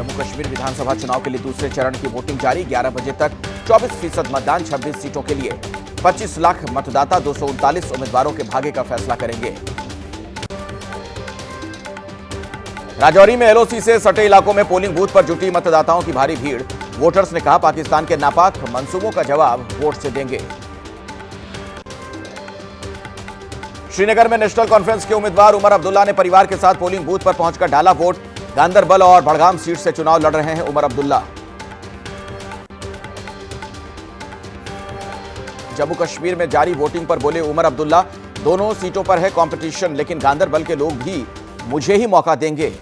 जम्मू कश्मीर विधानसभा चुनाव के लिए दूसरे चरण की वोटिंग जारी। 11 बजे तक 24% मतदान, 26 सीटों के लिए 25 लाख मतदाता 239 उम्मीदवारों के भाग्य का फैसला करेंगे। राजौरी में एलओसी से सटे इलाकों में पोलिंग बूथ पर जुटी मतदाताओं की भारी भीड़। वोटर्स ने कहा, पाकिस्तान के नापाक मंसूबों का जवाब वोट से देंगे। श्रीनगर में नेशनल कॉन्फ्रेंस के उम्मीदवार उमर अब्दुल्ला ने परिवार के साथ पोलिंग बूथ पर पहुंचकर डाला वोट। गांदरबल और बड़गाम सीट से चुनाव लड़ रहे हैं उमर अब्दुल्ला। जम्मू कश्मीर में जारी वोटिंग पर बोले उमर अब्दुल्ला, दोनों सीटों पर है कंपटीशन, लेकिन गांदरबल के लोग भी मुझे ही मौका देंगे।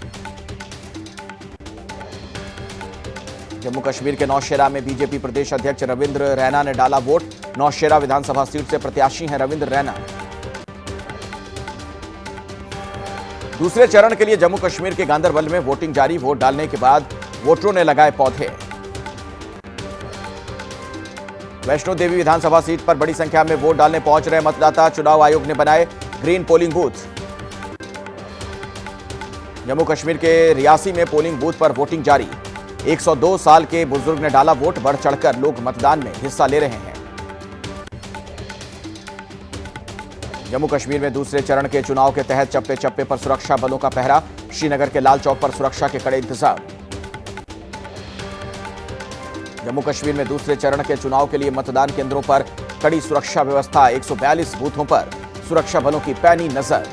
जम्मू कश्मीर के नौशेरा में बीजेपी प्रदेश अध्यक्ष रविंद्र रैना ने डाला वोट। नौशेरा विधानसभा सीट से प्रत्याशी हैं रविंद्र रैना। दूसरे चरण के लिए जम्मू कश्मीर के गांदरबल में वोटिंग जारी। वोट डालने के बाद वोटरों ने लगाए पौधे। वैष्णो देवी विधानसभा सीट पर बड़ी संख्या में वोट डालने पहुंच रहे मतदाता। चुनाव आयोग ने बनाए green polling booth. Jammu Kashmir के रियासी में पोलिंग बूथ पर वोटिंग जारी। 102 साल के बुजुर्ग ने डाला वोट। बढ़ चढ़कर लोग मतदान में हिस्सा ले रहे हैं। जम्मू कश्मीर में दूसरे चरण के चुनाव के तहत चप्पे चप्पे पर सुरक्षा बलों का पहरा। श्रीनगर के लाल चौक पर सुरक्षा के कड़े इंतजाम। जम्मू कश्मीर में दूसरे चरण के चुनाव के लिए मतदान केंद्रों पर कड़ी सुरक्षा व्यवस्था। 142 बूथों पर सुरक्षा बलों की पैनी नजर।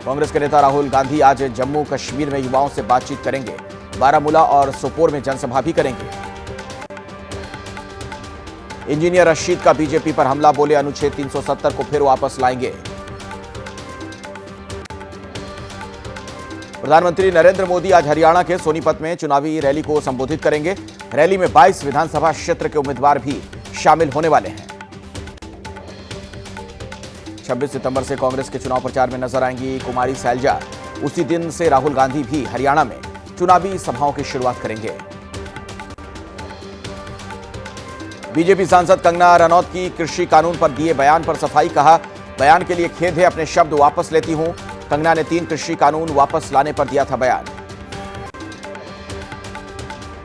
कांग्रेस के नेता राहुल गांधी आज जम्मू कश्मीर में युवाओं से बातचीत करेंगे। बारामूला और सोपोर में जनसभा भी करेंगे। इंजीनियर रशीद का बीजेपी पर हमला, बोले अनुच्छेद 370 को फिर वापस लाएंगे। प्रधानमंत्री नरेंद्र मोदी आज हरियाणा के सोनीपत में चुनावी रैली को संबोधित करेंगे। रैली में 22 विधानसभा क्षेत्र के उम्मीदवार भी शामिल होने वाले हैं। 26 सितंबर से कांग्रेस के चुनाव प्रचार में नजर आएंगी कुमारी सैलजा। उसी दिन से राहुल गांधी भी हरियाणा में चुनावी सभाओं की शुरुआत करेंगे। बीजेपी सांसद कंगना रनौत की कृषि कानून पर दिए बयान पर सफाई। कहा, बयान के लिए खेद है, अपने शब्द वापस लेती हूं। कंगना ने 3 कृषि कानून वापस लाने पर दिया था बयान।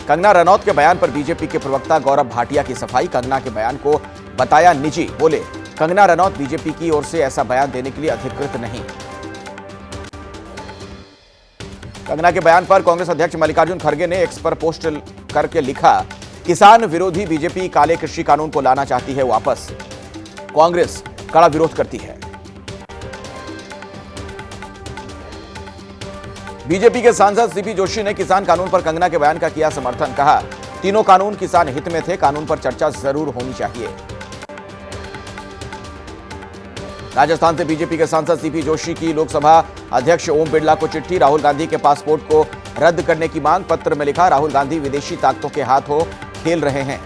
कंगना रनौत के बयान पर बीजेपी के प्रवक्ता गौरव भाटिया की सफाई। कंगना के बयान को बताया निजी। बोले, कंगना रनौत बीजेपी की ओर से ऐसा बयान देने के लिए अधिकृत नहीं। कंगना के बयान पर कांग्रेस अध्यक्ष मल्लिकार्जुन खड़गे ने एक्स पर पोस्ट करके लिखा, किसान विरोधी बीजेपी काले कृषि कानून को लाना चाहती है वापस। कांग्रेस कड़ा विरोध करती है। बीजेपी के सांसद सीपी जोशी ने किसान कानून पर कंगना के बयान का किया समर्थन। कहा, तीनों कानून किसान हित में थे, कानून पर चर्चा जरूर होनी चाहिए। राजस्थान से बीजेपी के सांसद सीपी जोशी की लोकसभा अध्यक्ष ओम बिरला को चिट्ठी। राहुल गांधी के पासपोर्ट को रद्द करने की मांग। पत्र में लिखा, राहुल गांधी विदेशी ताकतों के हाथों खेल रहे हैं।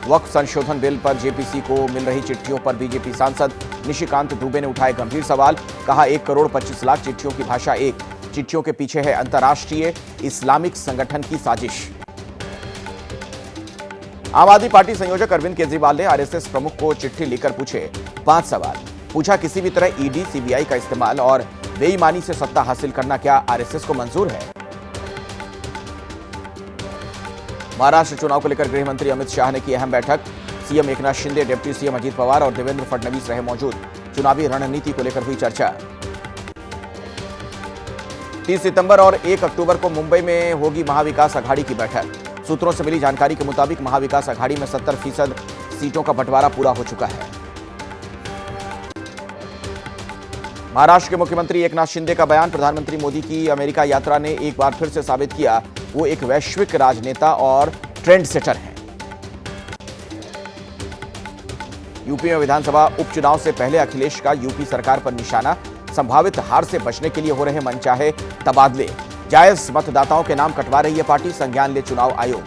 वक्फ संशोधन बिल पर जेपीसी को मिल रही चिट्ठियों पर बीजेपी सांसद निशिकांत दुबे ने उठाए गंभीर सवाल। कहा, 1 करोड़ 25 लाख चिट्ठियों की भाषा एक। चिट्ठियों के पीछे है अंतर्राष्ट्रीय इस्लामिक संगठन की साजिश। आम आदमी पार्टी संयोजक अरविंद केजरीवाल ने आरएसएस प्रमुख को चिट्ठी लिखकर पूछे 5 सवाल। पूछा, किसी भी तरह ईडी सीबीआई का इस्तेमाल और बेईमानी से सत्ता हासिल करना क्या आरएसएस को मंजूर है? महाराष्ट्र चुनाव को लेकर गृह मंत्री अमित शाह ने की अहम बैठक। CM Eknath Shinde, deputy CM Ajit Pawar और देवेंद्र फडणवीस रहे मौजूद। चुनावी रणनीति को लेकर हुई चर्चा। 30 सितंबर और 1 अक्टूबर को मुंबई में होगी महाविकास अघाड़ी की बैठक। सूत्रों से मिली जानकारी के मुताबिक महाविकास अघाड़ी में 70% सीटों का बंटवारा पूरा हो चुका है। महाराष्ट्र के मुख्यमंत्री एकनाथ शिंदे का बयान। प्रधानमंत्री मोदी की अमेरिका यात्रा ने एक बार फिर से साबित किया वो एक वैश्विक राजनेता और ट्रेंड सेटर हैं। यूपी में विधानसभा उपचुनाव से पहले अखिलेश का यूपी सरकार पर निशाना। संभावित हार से बचने के लिए हो रहे मनचाहे तबादले। जायज मतदाताओं के नाम कटवा रही है पार्टी, संज्ञान ले चुनाव आयोग।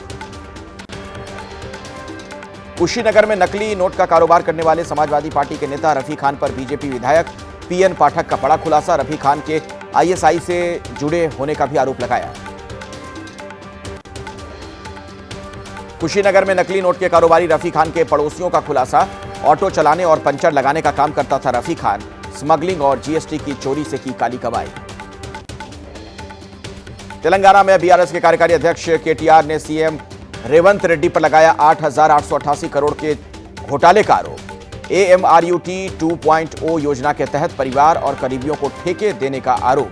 कुशीनगर में नकली नोट का कारोबार करने वाले समाजवादी पार्टी के नेता रफी खान पर बीजेपी विधायक पीएन पाठक का बड़ा खुलासा। रफी खान के आईएसआई से जुड़े होने का भी आरोप लगाया। कुशीनगर में नकली नोट के कारोबारी रफी खान के पड़ोसियों का खुलासा। ऑटो चलाने और पंचर लगाने का काम करता था रफी खान। स्मगलिंग और जीएसटी की चोरी से की काली कमाई। तेलंगाना में बीआरएस के कार्यकारी अध्यक्ष केटीआर ने सीएम रेवंत रेड्डी पर लगाया 8,888 करोड़ के घोटाले का आरोप। एएमआरयूटी 2.0 योजना के तहत परिवार और करीबियों को ठेके देने का आरोप।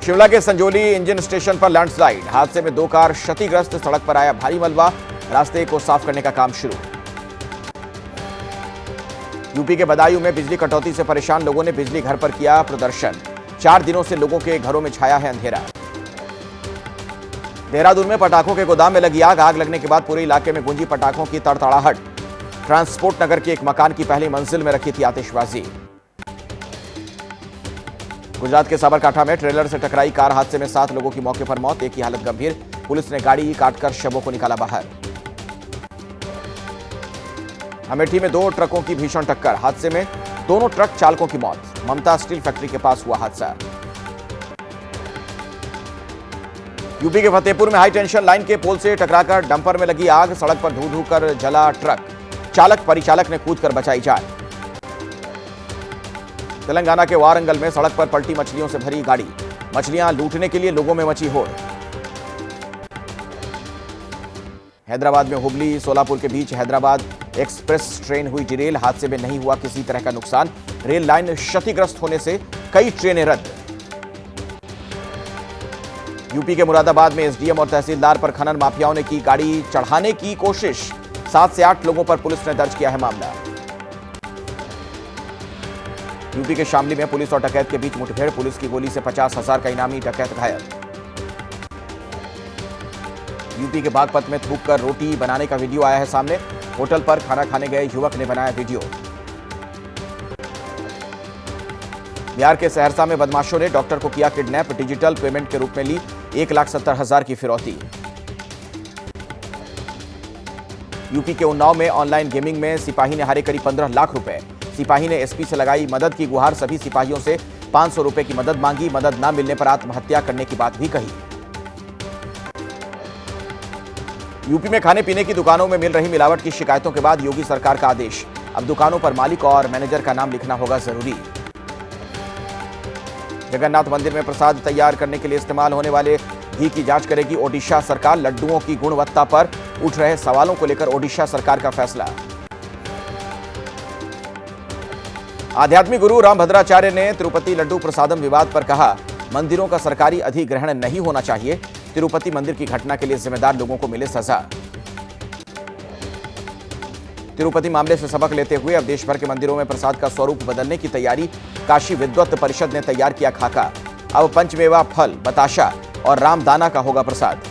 शिमला के संजोली इंजन स्टेशन पर लैंडस्लाइड, हादसे में 2 कार क्षतिग्रस्त, सड़क पर आया भारी मलबा, रास्ते को साफ करने का काम शुरू। यूपी के बदायूं में बिजली कटौती से परेशान लोगों ने बिजली घर पर किया प्रदर्शन। 4 दिनों से लोगों के घरों में छाया है अंधेरा। देहरादून में पटाखों के गोदाम में लगी आग, आग लगने के बाद पूरे इलाके में गूंजी पटाखों की तड़तड़ाहट। ट्रांसपोर्ट नगर के एक मकान की पहली मंजिल में रखी थी आतिशबाजी। गुजरात के साबरकांठा में ट्रेलर से टकराई कार, हादसे में 7 लोगों की मौके पर मौत, एक की हालत गंभीर। पुलिस ने गाड़ी काटकर शवों को निकाला बाहर। अमेठी में 2 ट्रकों की भीषण टक्कर, हादसे में दोनों ट्रक चालकों की मौत। ममता स्टील फैक्ट्री के पास हुआ हादसा। यूपी के फतेहपुर में हाई टेंशन लाइन के पोल से टकराकर डंपर में लगी आग, सड़क पर धू धू कर जला ट्रक, चालक परिचालक ने कूदकर बचाई जान। तेलंगाना के वारंगल में सड़क पर पलटी मछलियों से भरी गाड़ी, मछलियां लूटने के लिए लोगों में मची होड़। हैदराबाद में हुबली सोलापुर के बीच हैदराबाद एक्सप्रेस ट्रेन हुई डिरेल, हादसे में नहीं हुआ किसी तरह का नुकसान। रेल लाइन क्षतिग्रस्त होने से कई ट्रेनें रद्द। यूपी के मुरादाबाद में एसडीएम और तहसीलदार पर खनन माफियाओं ने की गाड़ी चढ़ाने की कोशिश, 7 से 8 लोगों पर पुलिस ने दर्ज किया है मामला। यूपी के शामली में पुलिस और डकैत के बीच मुठभेड़, पुलिस की गोली से 50,000 का इनामी, डकैत घायल। यूपी के बागपत में थूक कर रोटी बनाने का वीडियो आया है सामने, होटल पर खाना खाने गए युवक ने बनाया वीडियो। बिहार के सहरसा में बदमाशों ने डॉक्टर को किया किडनैप, डिजिटल पेमेंट के रूप में ली 1,70,000 की फिरौती। यूपी के उन्नाव में ऑनलाइन गेमिंग में सिपाही ने हारे करीब 15 लाख रुपए। सिपाही ने एसपी से लगाई मदद की गुहार, सभी सिपाहियों से 500 रुपए की मदद मांगी, मदद न मिलने पर आत्महत्या करने की बात भी कही। यूपी में खाने पीने की दुकानों में मिल रही मिलावट की शिकायतों के बाद योगी सरकार का आदेश, अब दुकानों पर मालिक और मैनेजर का नाम लिखना होगा जरूरी। जगन्नाथ मंदिर में प्रसाद तैयार करने के लिए इस्तेमाल होने वाले घी की जांच करेगी ओडिशा सरकार, लड्डुओं की गुणवत्ता पर उठ रहे सवालों को लेकर ओडिशा सरकार का फैसला। आध्यात्मिक गुरु रामभद्राचार्य ने तिरुपति लड्डू प्रसादम विवाद पर कहा, मंदिरों का सरकारी अधिग्रहण नहीं होना चाहिए, तिरुपति मंदिर की घटना के लिए जिम्मेदार लोगों को मिले सजा। तिरुपति मामले से सबक लेते हुए अब देश भर के मंदिरों में प्रसाद का स्वरूप बदलने की तैयारी, काशी विद्वत परिषद ने तैयार किया खाका, अब पंचमेवा फल, बताशा और रामदाना का होगा प्रसाद।